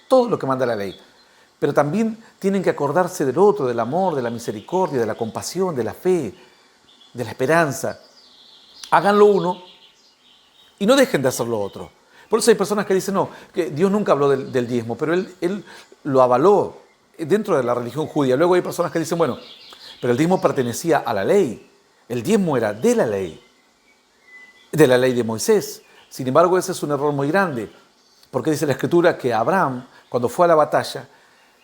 todo lo que manda la ley. Pero también tienen que acordarse del otro, del amor, de la misericordia, de la compasión, de la fe, de la esperanza. Háganlo uno y no dejen de hacer lo otro. Por eso hay personas que dicen, no, que Dios nunca habló del diezmo, pero él lo avaló dentro de la religión judía. Luego hay personas que dicen, bueno, pero el diezmo pertenecía a la ley. El diezmo era de la ley de Moisés. Sin embargo, ese es un error muy grande, porque dice la Escritura que Abraham, cuando fue a la batalla,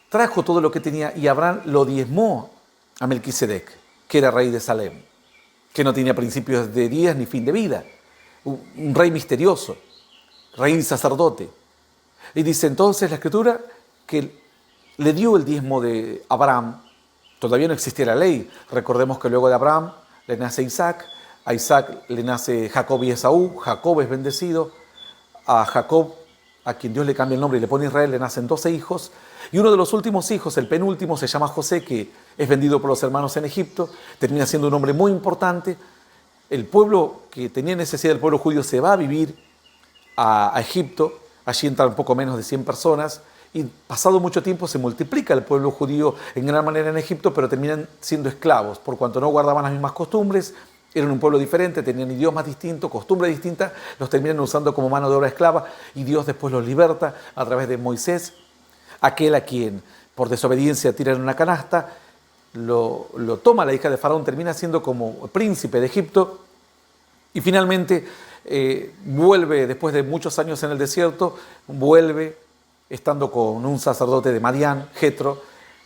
trajo todo lo que tenía y Abraham lo diezmó a Melquisedec, que era rey de Salem, que no tenía principios de días ni fin de vida, un rey misterioso, rey y sacerdote. Y dice entonces la Escritura que le dio el diezmo de Abraham. Todavía no existía la ley. Recordemos que luego de Abraham le nace Isaac, a Isaac le nace Jacob y Esaú, Jacob es bendecido, a Jacob, a quien Dios le cambia el nombre y le pone Israel, le nacen 12 hijos, y uno de los últimos hijos, el penúltimo, se llama José, que es vendido por los hermanos en Egipto, termina siendo un hombre muy importante. El pueblo que tenía necesidad del pueblo judío se va a vivir a Egipto, allí entran un poco menos de 100 personas, y pasado mucho tiempo se multiplica el pueblo judío en gran manera en Egipto, pero terminan siendo esclavos, por cuanto no guardaban las mismas costumbres, eran un pueblo diferente, tenían idiomas distintos, costumbres distintas, los terminan usando como mano de obra esclava, y Dios después los liberta a través de Moisés, aquel a quien por desobediencia tiran en una canasta, lo toma la hija de Faraón, termina siendo como príncipe de Egipto, y finalmente vuelve, después de muchos años en el desierto, vuelve estando con un sacerdote de Madián, Jetro,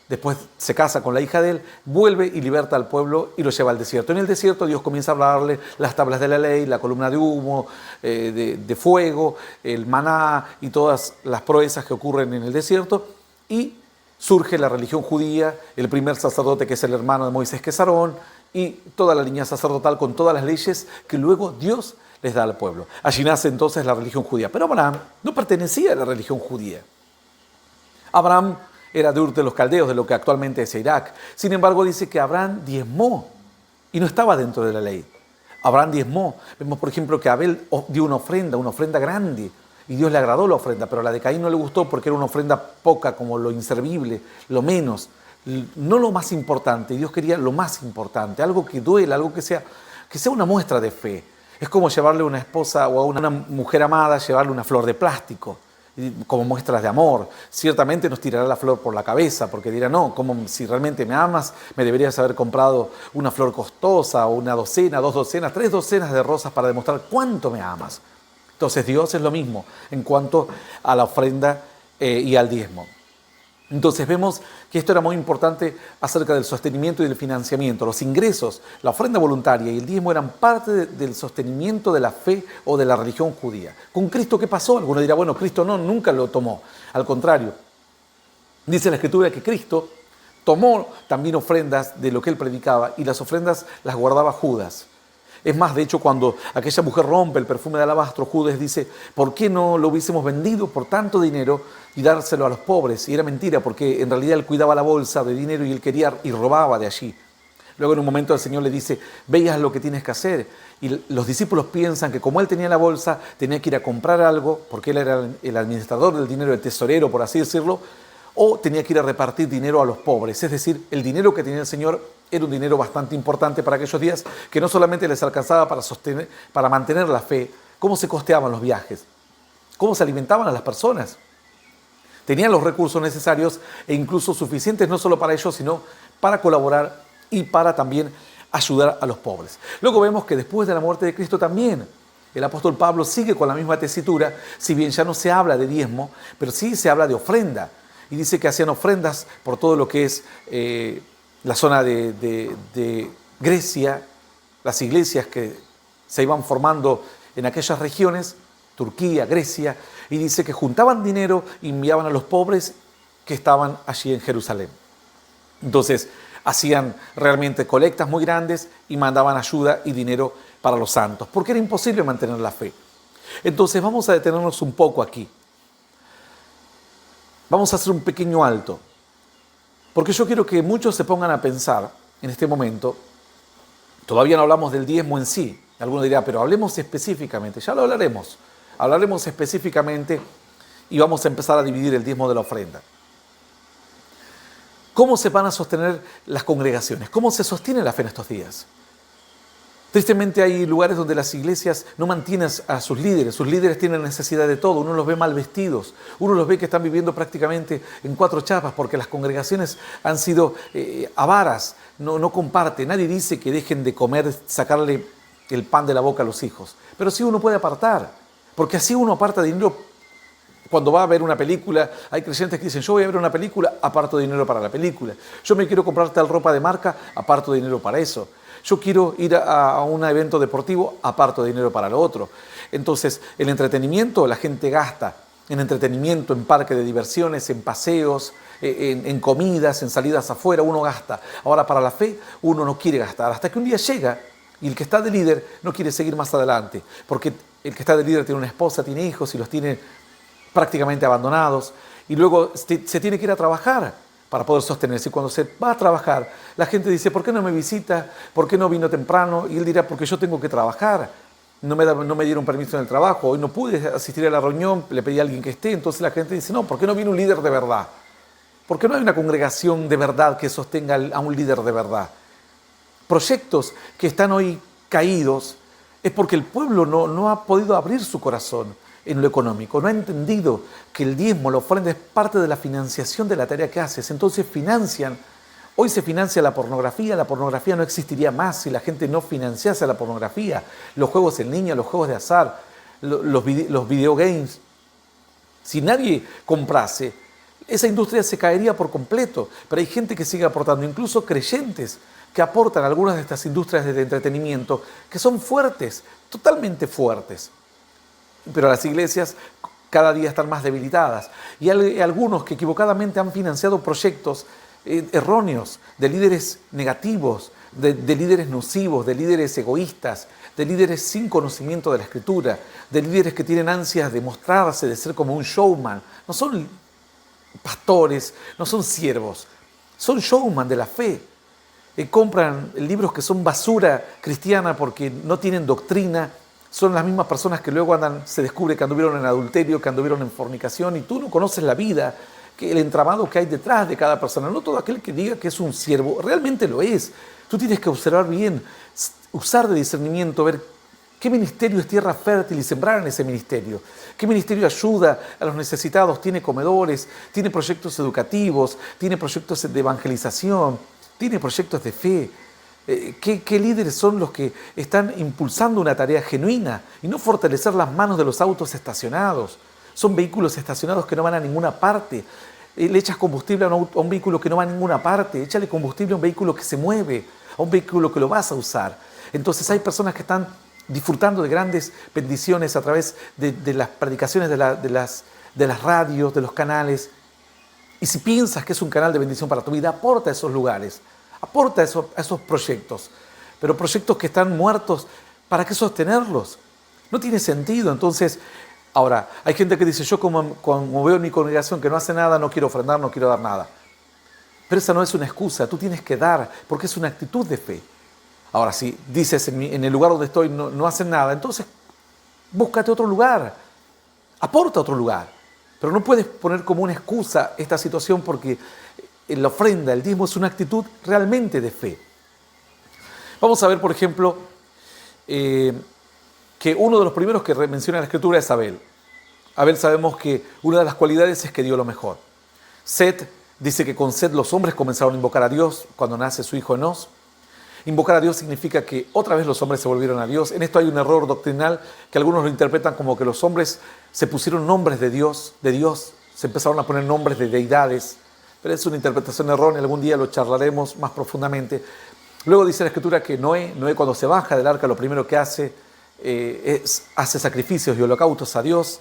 después se casa con la hija de él, vuelve y liberta al pueblo y lo lleva al desierto. En el desierto Dios comienza a hablarle las tablas de la ley, la columna de humo, de fuego, el maná y todas las proezas que ocurren en el desierto, y surge la religión judía, el primer sacerdote que es el hermano de Moisés, que es Aarón, y toda la línea sacerdotal con todas las leyes que luego Dios les da al pueblo. Allí nace entonces la religión judía. Pero Abraham no pertenecía a la religión judía. Abraham era de Ur de los Caldeos, de lo que actualmente es Irak. Sin embargo, dice que Abraham diezmó y no estaba dentro de la ley. Abraham diezmó. Vemos, por ejemplo, que Abel dio una ofrenda grande, y Dios le agradó la ofrenda, pero la de Caín no le gustó porque era una ofrenda poca, como lo inservible, lo menos, no lo más importante. Dios quería lo más importante, algo que duela, algo que sea una muestra de fe. Es como llevarle a una esposa o a una mujer amada, llevarle una flor de plástico, como muestras de amor. Ciertamente nos tirará la flor por la cabeza, porque dirá, no, como si realmente me amas, me deberías haber comprado una flor costosa, o una docena, 2 docenas, 3 docenas de rosas para demostrar cuánto me amas. Entonces Dios es lo mismo en cuanto a la ofrenda y al diezmo. Entonces vemos que esto era muy importante acerca del sostenimiento y del financiamiento. Los ingresos, la ofrenda voluntaria y el diezmo eran parte del sostenimiento de la fe o de la religión judía. ¿Con Cristo qué pasó? Alguno dirá, bueno, Cristo nunca lo tomó. Al contrario, dice la Escritura que Cristo tomó también ofrendas de lo que él predicaba, y las ofrendas las guardaba Judas. Es más, de hecho, cuando aquella mujer rompe el perfume de alabastro, Judas dice, ¿por qué no lo hubiésemos vendido por tanto dinero y dárselo a los pobres? Y era mentira, porque en realidad él cuidaba la bolsa de dinero y él quería y robaba de allí. Luego en un momento el Señor le dice, veas lo que tienes que hacer. Y los discípulos piensan que como él tenía la bolsa, tenía que ir a comprar algo, porque él era el administrador del dinero, el tesorero, por así decirlo, o tenía que ir a repartir dinero a los pobres. Es decir, el dinero que tenía el Señor era un dinero bastante importante para aquellos días, que no solamente les alcanzaba para mantener la fe. ¿Cómo se costeaban los viajes? ¿Cómo se alimentaban a las personas? Tenían los recursos necesarios e incluso suficientes, no solo para ellos, sino para colaborar y para también ayudar a los pobres. Luego vemos que después de la muerte de Cristo también el apóstol Pablo sigue con la misma tesitura, si bien ya no se habla de diezmo, pero sí se habla de ofrenda. Y dice que hacían ofrendas por todo lo que es la zona de Grecia, las iglesias que se iban formando en aquellas regiones, Turquía, Grecia, y dice que juntaban dinero y enviaban a los pobres que estaban allí en Jerusalén. Entonces hacían realmente colectas muy grandes y mandaban ayuda y dinero para los santos, porque era imposible mantener la fe. Entonces vamos a detenernos un poco aquí. Vamos a hacer un pequeño alto, porque yo quiero que muchos se pongan a pensar en este momento. Todavía no hablamos del diezmo en sí. Alguno dirá, pero hablemos específicamente. Ya lo hablaremos. Hablaremos específicamente y vamos a empezar a dividir el diezmo de la ofrenda. ¿Cómo se van a sostener las congregaciones? ¿Cómo se sostiene la fe en estos días? Tristemente hay lugares donde las iglesias no mantienen a sus líderes tienen necesidad de todo, uno los ve mal vestidos, uno los ve que están viviendo prácticamente en cuatro chapas porque las congregaciones han sido avaras, no comparten, nadie dice que dejen de comer, sacarle el pan de la boca a los hijos, pero sí uno puede apartar, porque así uno aparta dinero. Cuando va a ver una película, hay creyentes que dicen, yo voy a ver una película, aparto dinero para la película. Yo me quiero comprar tal ropa de marca, aparto dinero para eso. Yo quiero ir a un evento deportivo, aparto dinero para lo otro. Entonces, el entretenimiento, la gente gasta en entretenimiento, en parques de diversiones, en paseos, en comidas, en salidas afuera, uno gasta. Ahora, para la fe, uno no quiere gastar. Hasta que un día llega y el que está de líder no quiere seguir más adelante. Porque el que está de líder tiene una esposa, tiene hijos y los tiene prácticamente abandonados, y luego se tiene que ir a trabajar para poder sostenerse. Y cuando se va a trabajar, la gente dice, ¿por qué no me visita? ¿Por qué no vino temprano? Y él dirá, porque yo tengo que trabajar, no me dieron permiso en el trabajo, hoy no pude asistir a la reunión, le pedí a alguien que esté. Entonces la gente dice, no, ¿por qué no viene un líder de verdad? ¿Por qué no hay una congregación de verdad que sostenga a un líder de verdad? Proyectos que están hoy caídos es porque el pueblo no ha podido abrir su corazón en lo económico, no ha entendido que el diezmo, la ofrenda es parte de la financiación de la tarea que haces. Entonces financian, hoy se financia la pornografía no existiría más si la gente no financiase la pornografía, los juegos en línea, los juegos de azar, los videogames. Si nadie comprase, esa industria se caería por completo, pero hay gente que sigue aportando, incluso creyentes que aportan a algunas de estas industrias de entretenimiento, que son fuertes, totalmente fuertes. Pero las iglesias cada día están más debilitadas. Y hay algunos que equivocadamente han financiado proyectos erróneos, de líderes negativos, de líderes nocivos, de líderes egoístas, de líderes sin conocimiento de la Escritura, de líderes que tienen ansias de mostrarse, de ser como un showman. No son pastores, no son siervos, son showman de la fe. Compran libros que son basura cristiana porque no tienen doctrina. Son las mismas personas que luego se descubre que anduvieron en adulterio, que anduvieron en fornicación, y tú no conoces la vida, que el entramado que hay detrás de cada persona. No todo aquel que diga que es un siervo realmente lo es. Tú tienes que observar bien, usar de discernimiento, ver qué ministerio es tierra fértil y sembrar en ese ministerio. Qué ministerio ayuda a los necesitados, tiene comedores, tiene proyectos educativos, tiene proyectos de evangelización, tiene proyectos de fe. ¿Qué líderes son los que están impulsando una tarea genuina y no fortalecer las manos de los autos estacionados? Son vehículos estacionados que no van a ninguna parte. Le echas combustible a un vehículo que no va a ninguna parte. Échale combustible a un vehículo que se mueve, a un vehículo que lo vas a usar. Entonces hay personas que están disfrutando de grandes bendiciones a través de las predicaciones de las radios, de los canales. Y si piensas que es un canal de bendición para tu vida, aporta a esos lugares. Aporta a esos proyectos, pero proyectos que están muertos, ¿para qué sostenerlos? No tiene sentido. Entonces, ahora, hay gente que dice, yo como veo en mi congregación que no hace nada, no quiero ofrendar, no quiero dar nada. Pero esa no es una excusa, tú tienes que dar, porque es una actitud de fe. Ahora, si dices, en el lugar donde estoy no hacen nada, entonces búscate otro lugar, aporta a otro lugar. Pero no puedes poner como una excusa esta situación porque la ofrenda, el diezmo es una actitud realmente de fe. Vamos a ver, por ejemplo, que uno de los primeros que menciona la Escritura es Abel. Abel sabemos que una de las cualidades es que dio lo mejor. Set dice que con Set los hombres comenzaron a invocar a Dios cuando nace su hijo Enós. Invocar a Dios significa que otra vez los hombres se volvieron a Dios. En esto hay un error doctrinal que algunos lo interpretan como que los hombres se pusieron nombres de Dios, se empezaron a poner nombres de deidades. Pero es una interpretación errónea, algún día lo charlaremos más profundamente. Luego dice la Escritura que Noé cuando se baja del arca lo primero que hace hace sacrificios y holocaustos a Dios,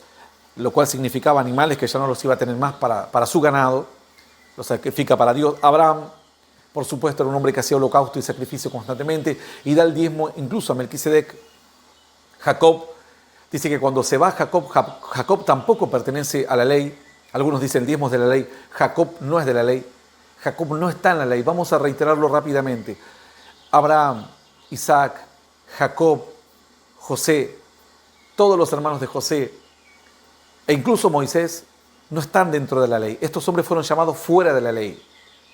lo cual significaba animales que ya no los iba a tener más para su ganado, los sacrifica para Dios. Abraham, por supuesto, era un hombre que hacía holocausto y sacrificio constantemente y da el diezmo incluso a Melquisedec. Jacob dice que cuando se va Jacob tampoco pertenece a la ley. Algunos dicen el diezmo es de la ley. Jacob no es de la ley. Jacob no está en la ley. Vamos a reiterarlo rápidamente. Abraham, Isaac, Jacob, José, todos los hermanos de José, e incluso Moisés, no están dentro de la ley. Estos hombres fueron llamados fuera de la ley.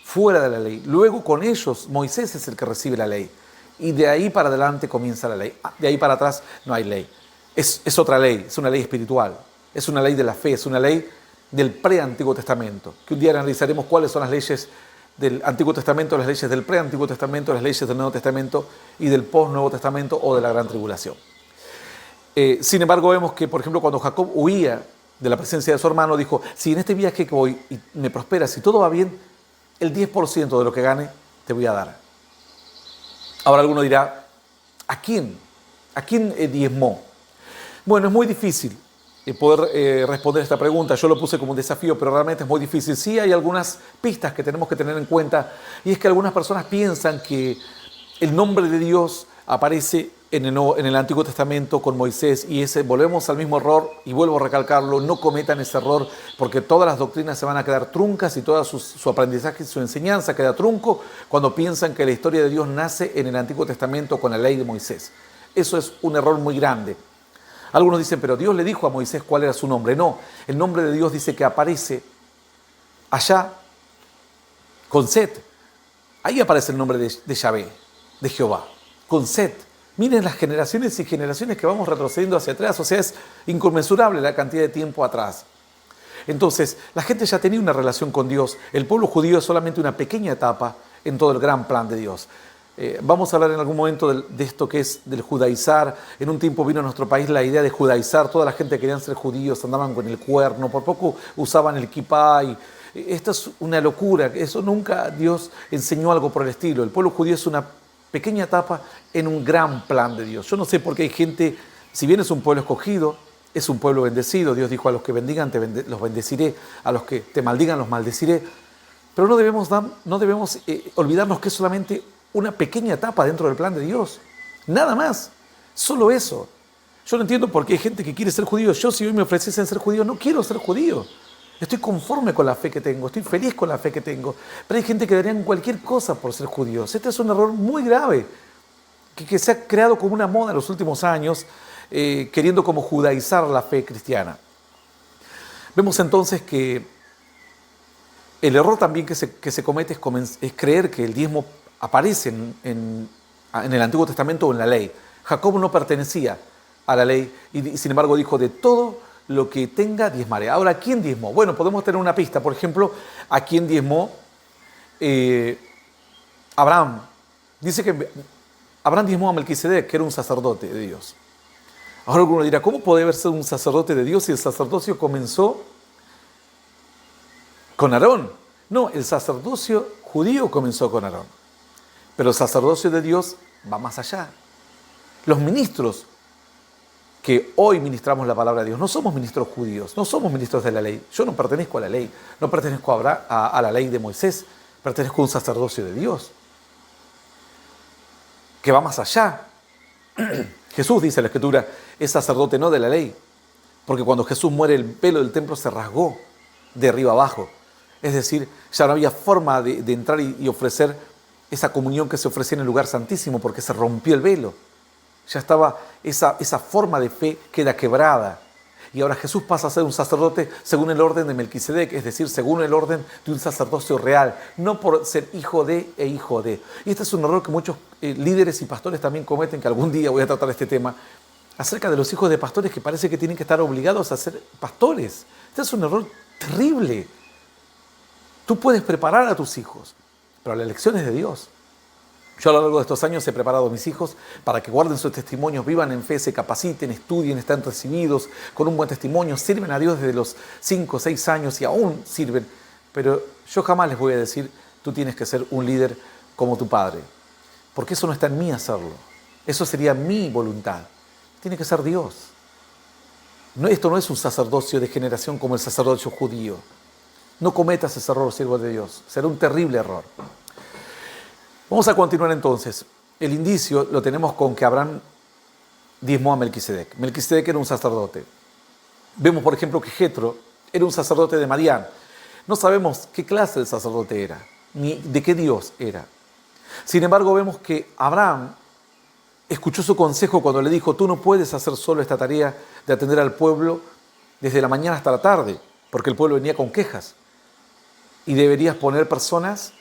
Fuera de la ley. Luego con ellos Moisés es el que recibe la ley. Y de ahí para adelante comienza la ley. De ahí para atrás no hay ley. Es otra ley, es una ley espiritual. Es una ley de la fe, es una ley del pre-Antiguo Testamento. Que un día analizaremos cuáles son las leyes del Antiguo Testamento, las leyes del pre-Antiguo Testamento, las leyes del Nuevo Testamento y del post-Nuevo Testamento o de la Gran Tribulación. Sin embargo, vemos que, por ejemplo, cuando Jacob huía de la presencia de su hermano, dijo, si en este viaje que voy y me prospera, si todo va bien, el 10% de lo que gane te voy a dar. Ahora alguno dirá, ¿a quién? ¿A quién diezmó? Bueno, es muy difícil poder responder esta pregunta. Yo lo puse como un desafío, pero realmente es muy difícil. Sí hay algunas pistas que tenemos que tener en cuenta, y es que algunas personas piensan que el nombre de Dios aparece en el Antiguo Testamento con Moisés, y volvemos al mismo error, y vuelvo a recalcarlo, no cometan ese error, porque todas las doctrinas se van a quedar truncas y todo su aprendizaje y su enseñanza queda trunco cuando piensan que la historia de Dios nace en el Antiguo Testamento con la ley de Moisés. Eso es un error muy grande. Algunos dicen, pero Dios le dijo a Moisés cuál era su nombre. No, el nombre de Dios dice que aparece allá con Set. Ahí aparece el nombre de Yahvé, de Jehová, con Set. Miren las generaciones y generaciones que vamos retrocediendo hacia atrás, o sea, es inconmensurable la cantidad de tiempo atrás. Entonces, la gente ya tenía una relación con Dios. El pueblo judío es solamente una pequeña etapa en todo el gran plan de Dios. Vamos a hablar en algún momento de esto que es del judaizar. En un tiempo vino a nuestro país la idea de judaizar. Toda la gente quería ser judíos, andaban con el cuerno, por poco usaban el kipá. Esto es una locura. Eso nunca Dios enseñó algo por el estilo. El pueblo judío es una pequeña etapa en un gran plan de Dios. Yo no sé por qué hay gente, si bien es un pueblo escogido, es un pueblo bendecido. Dios dijo, a los que bendigan los bendeciré, a los que te maldigan los maldeciré. Pero no debemos olvidarnos que es solamente una pequeña etapa dentro del plan de Dios. Nada más. Solo eso. Yo no entiendo por qué hay gente que quiere ser judío. Yo, si hoy me ofreciesen ser judío, no quiero ser judío. Estoy conforme con la fe que tengo, estoy feliz con la fe que tengo. Pero hay gente que darían cualquier cosa por ser judíos. Este es un error muy grave, que se ha creado como una moda en los últimos años, queriendo como judaizar la fe cristiana. Vemos entonces que el error también que se comete es creer que el diezmo aparece en el Antiguo Testamento o en la ley. Jacob no pertenecía a la ley y sin embargo dijo, de todo lo que tenga diezmaré. Ahora, ¿quién diezmó? Bueno, podemos tener una pista. Por ejemplo, ¿a quién diezmó Abraham? Dice que Abraham diezmó a Melquisedec, que era un sacerdote de Dios. Ahora alguno dirá, ¿cómo puede haber sido un sacerdote de Dios si el sacerdocio comenzó con Aarón? No, el sacerdocio judío comenzó con Aarón. Pero el sacerdocio de Dios va más allá. Los ministros que hoy ministramos la palabra de Dios no somos ministros judíos, no somos ministros de la ley. Yo no pertenezco a la ley, no pertenezco a la ley de Moisés, pertenezco a un sacerdocio de Dios que va más allá. Jesús, dice la Escritura, es sacerdote no de la ley, porque cuando Jesús muere el velo del templo se rasgó de arriba abajo. Es decir, ya no había forma de entrar y ofrecer esa comunión que se ofrecía en el lugar santísimo porque se rompió el velo. Ya estaba esa forma de fe queda quebrada. Y ahora Jesús pasa a ser un sacerdote según el orden de Melquisedec, es decir, según el orden de un sacerdocio real, no por ser hijo de e hijo de. Y este es un error que muchos líderes y pastores también cometen, que algún día voy a tratar este tema, acerca de los hijos de pastores que parece que tienen que estar obligados a ser pastores. Este es un error terrible. Tú puedes preparar a tus hijos, pero la elección es de Dios. Yo a lo largo de estos años he preparado a mis hijos para que guarden sus testimonios, vivan en fe, se capaciten, estudien, estén recibidos con un buen testimonio, sirven a Dios desde los 5 o 6 años y aún sirven. Pero yo jamás les voy a decir, tú tienes que ser un líder como tu padre, porque eso no está en mí hacerlo. Eso sería mi voluntad. Tiene que ser Dios. Esto no es un sacerdocio de generación como el sacerdocio judío. No cometas ese error, siervo de Dios. Será un terrible error. Vamos a continuar entonces. El indicio lo tenemos con que Abraham diezmó a Melquisedec. Melquisedec era un sacerdote. Vemos, por ejemplo, que Jetro era un sacerdote de Madián. No sabemos qué clase de sacerdote era, ni de qué Dios era. Sin embargo, vemos que Abraham escuchó su consejo cuando le dijo, tú no puedes hacer solo esta tarea de atender al pueblo desde la mañana hasta la tarde. porque el pueblo venía con quejas. Y deberías poner personas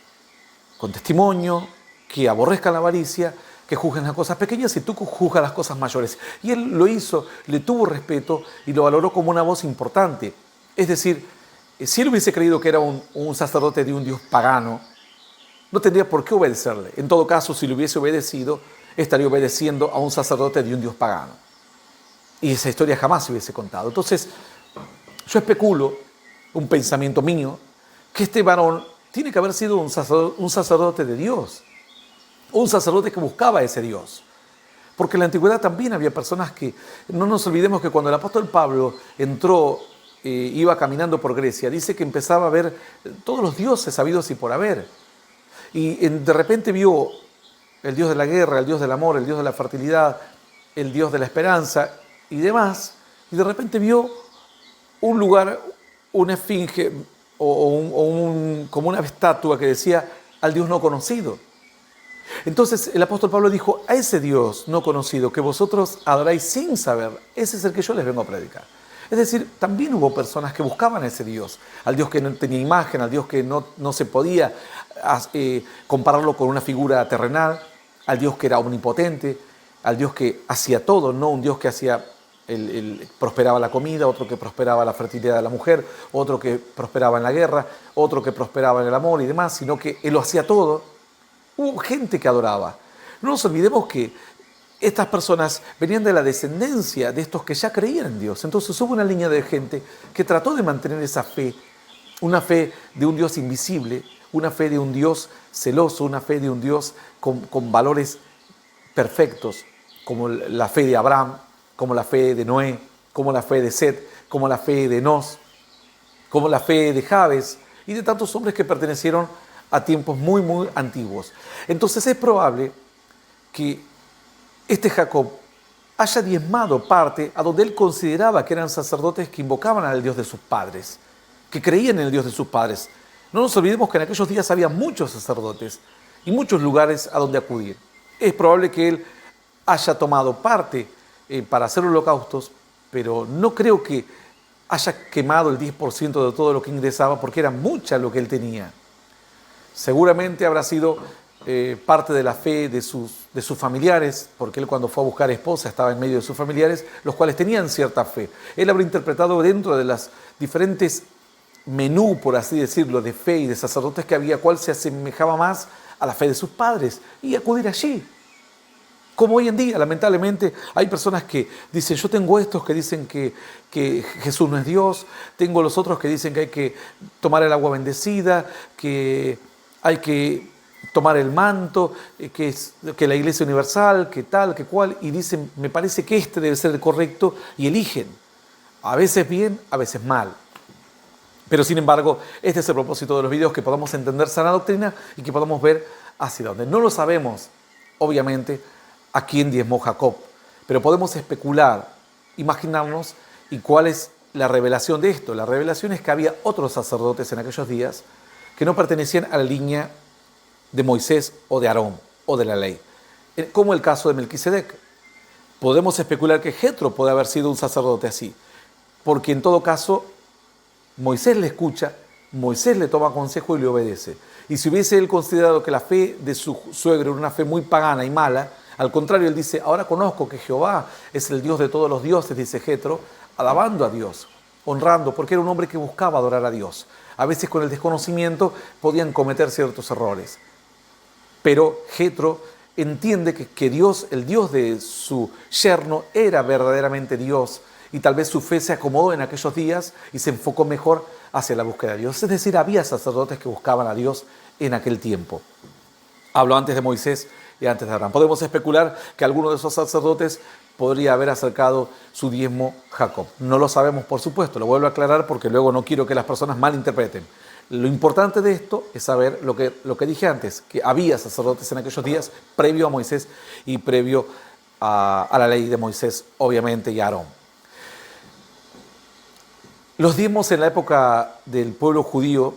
con testimonio, que aborrezcan la avaricia, que juzguen las cosas pequeñas y tú juzgas las cosas mayores. Y él lo hizo, le tuvo respeto y lo valoró como una voz importante. Es decir, si él hubiese creído que era un sacerdote de un dios pagano, no tendría por qué obedecerle. En todo caso, si le hubiese obedecido, estaría obedeciendo a un sacerdote de un dios pagano. Y esa historia jamás se hubiese contado. Entonces, yo especulo, un pensamiento mío, que este varón tiene que haber sido un sacerdote de Dios, un sacerdote que buscaba a ese Dios. Porque en la antigüedad también había personas que, no nos olvidemos que cuando el apóstol Pablo entró, iba caminando por Grecia, dice que empezaba a ver todos los dioses habidos y por haber. Y de repente vio el Dios de la guerra, el Dios del amor, el Dios de la fertilidad, el Dios de la esperanza y demás. Y de repente vio un lugar, una esfinge como una estatua que decía al Dios no conocido. Entonces el apóstol Pablo dijo, a ese Dios no conocido que vosotros adoráis sin saber, ese es el que yo les vengo a predicar. Es decir, también hubo personas que buscaban a ese Dios, al Dios que no tenía imagen, al Dios que no se podía compararlo con una figura terrenal, al Dios que era omnipotente, al Dios que hacía todo, no un Dios que hacía prosperaba la comida, otro que prosperaba la fertilidad de la mujer, otro que prosperaba en la guerra, otro que prosperaba en el amor y demás, sino que Él lo hacía todo. Hubo gente que adoraba. No nos olvidemos que estas personas venían de la descendencia de estos que ya creían en Dios. Entonces hubo una línea de gente que trató de mantener esa fe, una fe de un Dios invisible, una fe de un Dios celoso, una fe de un Dios con valores perfectos, como la fe de Abraham, como la fe de Noé, como la fe de Set, como la fe de Enos, como la fe de Jabes y de tantos hombres que pertenecieron a tiempos muy, muy antiguos. Entonces es probable que este Jacob haya diezmado parte a donde él consideraba que eran sacerdotes que invocaban al Dios de sus padres, que creían en el Dios de sus padres. No nos olvidemos que en aquellos días había muchos sacerdotes y muchos lugares a donde acudir. Es probable que él haya tomado parte para hacer holocaustos, pero no creo que haya quemado el 10% de todo lo que ingresaba, porque era mucha lo que él tenía. Seguramente habrá sido parte de la fe de sus familiares, porque él cuando fue a buscar esposa estaba en medio de sus familiares, los cuales tenían cierta fe. Él habrá interpretado dentro de las diferentes menú, por así decirlo, de fe y de sacerdotes que había, cuál se asemejaba más a la fe de sus padres y acudir allí. Como hoy en día, lamentablemente, hay personas que dicen, yo tengo estos que dicen que Jesús no es Dios, tengo los otros que dicen que hay que tomar el agua bendecida, que hay que tomar el manto, que la Iglesia Universal, que tal, que cual, y dicen, me parece que este debe ser el correcto, y eligen, a veces bien, a veces mal. Pero sin embargo, este es el propósito de los videos, que podamos entender sana doctrina y que podamos ver hacia dónde. No lo sabemos, obviamente, a quién diezmó Jacob, pero podemos especular, imaginarnos y cuál es la revelación de esto. La revelación es que había otros sacerdotes en aquellos días que no pertenecían a la línea de Moisés o de Aarón o de la ley, como el caso de Melquisedec. Podemos especular que Jetro puede haber sido un sacerdote así, porque en todo caso Moisés le escucha, Moisés le toma consejo y le obedece. Y si hubiese él considerado que la fe de su suegro era una fe muy pagana y mala, al contrario, él dice, ahora conozco que Jehová es el Dios de todos los dioses, dice Jetro, alabando a Dios, honrando, porque era un hombre que buscaba adorar a Dios. A veces con el desconocimiento podían cometer ciertos errores. Pero Jetro entiende que Dios, el Dios de su yerno, era verdaderamente Dios, y tal vez su fe se acomodó en aquellos días y se enfocó mejor hacia la búsqueda de Dios. Es decir, había sacerdotes que buscaban a Dios en aquel tiempo. Hablo antes de Moisés y antes de Abraham. Podemos especular que alguno de esos sacerdotes podría haber acercado su diezmo Jacob. No lo sabemos, por supuesto, lo vuelvo a aclarar porque luego no quiero que las personas malinterpreten. Lo importante de esto es saber lo que dije antes, que había sacerdotes en aquellos días previo a Moisés y previo a la ley de Moisés, obviamente, y a Aarón. Los diezmos en la época del pueblo judío,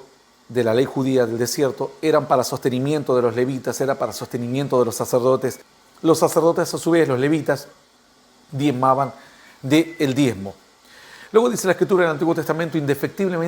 de la ley judía del desierto, eran para sostenimiento de los levitas, era para sostenimiento de los sacerdotes. Los sacerdotes, a su vez, los levitas, diezmaban del diezmo. Luego dice la Escritura en el Antiguo Testamento, indefectiblemente